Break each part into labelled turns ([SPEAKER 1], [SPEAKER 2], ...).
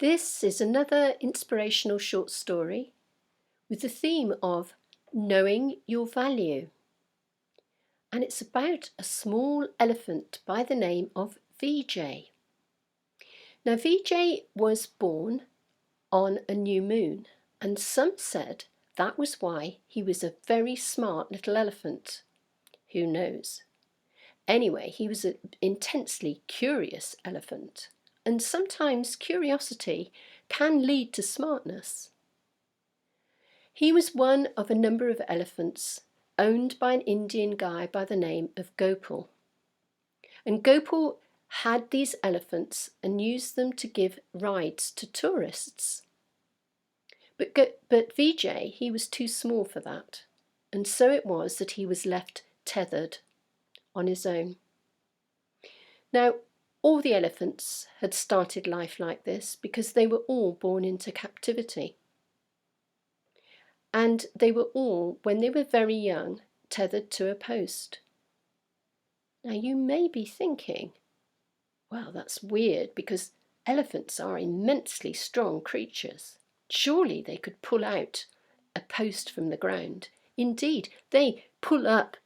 [SPEAKER 1] This is another inspirational short story with the theme of knowing your value. And it's about a small elephant by the name of VJ. Now, VJ was born on a new moon, and some said that was why he was a very smart little elephant. Who knows? Anyway, he was an intensely curious elephant, and sometimes curiosity can lead to smartness. He was one of a number of elephants owned by an Indian guy by the name of Gopal. And Gopal had these elephants and used them to give rides to tourists. But VJ, he was too small for that, and so it was that he was left tethered on his own. Now, all the elephants had started life like this because they were all born into captivity. And they were all, when they were very young, tethered to a post. Now you may be thinking, well, that's weird because elephants are immensely strong creatures. Surely they could pull out a post from the ground. Indeed, they pull up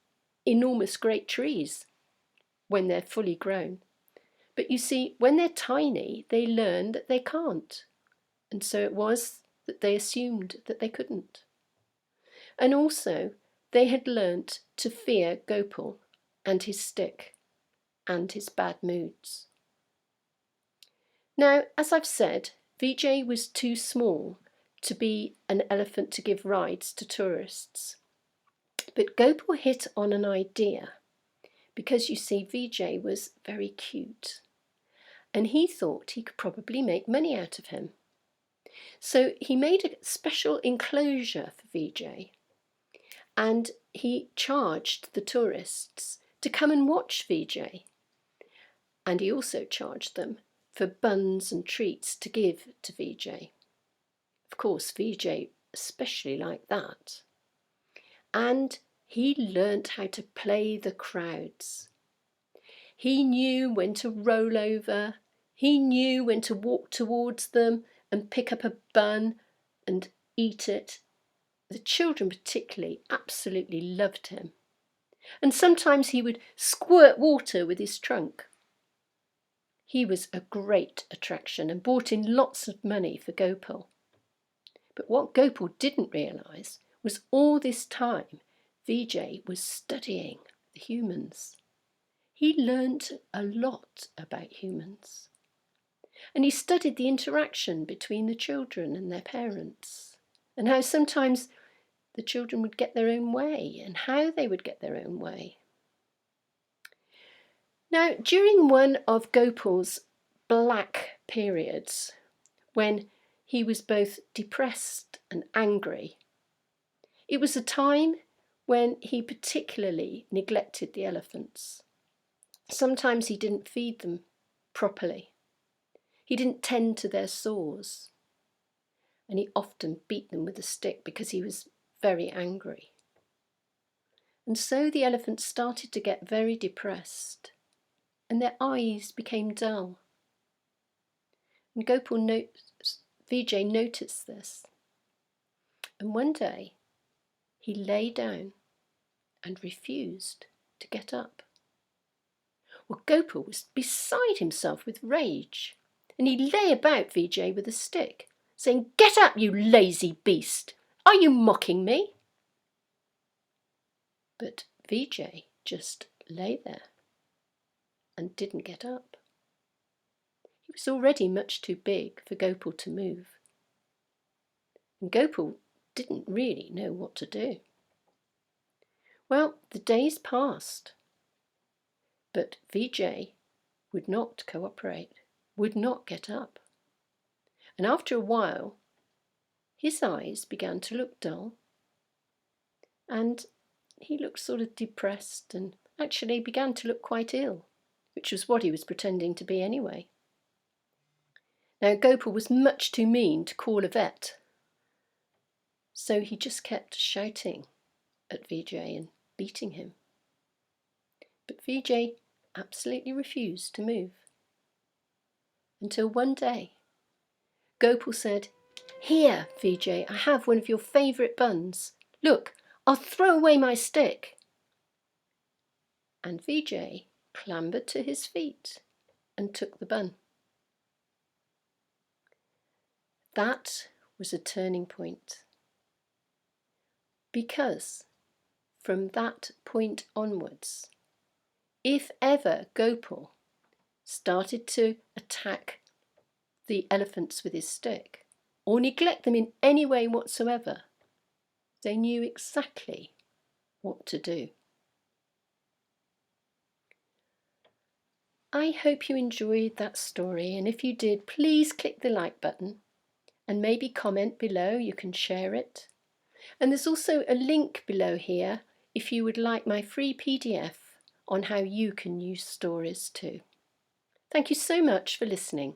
[SPEAKER 1] enormous great trees when they're fully grown. But you see, when they're tiny, they learn that they can't. And so it was that they assumed that they couldn't. And also, they had learnt to fear Gopal and his stick and his bad moods. Now, as I've said, VJ was too small to be an elephant to give rides to tourists. But Gopal hit on an idea because you see, VJ was very cute and he thought he could probably make money out of him. So he made a special enclosure for VJ. And he charged the tourists to come and watch VJ. And he also charged them for buns and treats to give to VJ. Of course, VJ especially liked that. And he learnt how to play the crowds. He knew when to roll over. He knew when to walk towards them and pick up a bun and eat it. The children particularly absolutely loved him. And sometimes he would squirt water with his trunk. He was a great attraction and brought in lots of money for Gopal. But what Gopal didn't realise was all this time VJ was studying the humans. He learnt a lot about humans. And he studied the interaction between the children and their parents, and how sometimes the children would get their own way and how they would get their own way. Now, during one of Gopal's black periods, when he was both depressed and angry, it was a time when he particularly neglected the elephants. Sometimes he didn't feed them properly. He didn't tend to their sores. And he often beat them with a stick because he was very angry. And so the elephants started to get very depressed and their eyes became dull. And VJ noticed this. And one day he lay down and refused to get up. Well, Gopal was beside himself with rage, and he lay about VJ with a stick, saying, "Get up, you lazy beast! Are you mocking me?" But VJ just lay there and didn't get up. He was already much too big for Gopal to move. And Gopal didn't really know what to do. Well, the days passed, but VJ would not cooperate, would not get up. And after a while, his eyes began to look dull, and he looked sort of depressed and actually began to look quite ill, which was what he was pretending to be anyway. Now, Gopal was much too mean to call a vet, so he just kept shouting at VJ and beating him. But VJ absolutely refused to move, until one day Gopal said, "Here, Vijay, I have one of your favourite buns. Look, I'll throw away my stick." And Vijay clambered to his feet and took the bun. That was a turning point, because from that point onwards, if ever Gopal started to attack the elephants with his stick or neglect them in any way whatsoever, they knew exactly what to do. I hope you enjoyed that story, and if you did, please click the like button and maybe comment below. You can share it. And there's also a link below here if you would like my free PDF on how you can use stories too. Thank you so much for listening.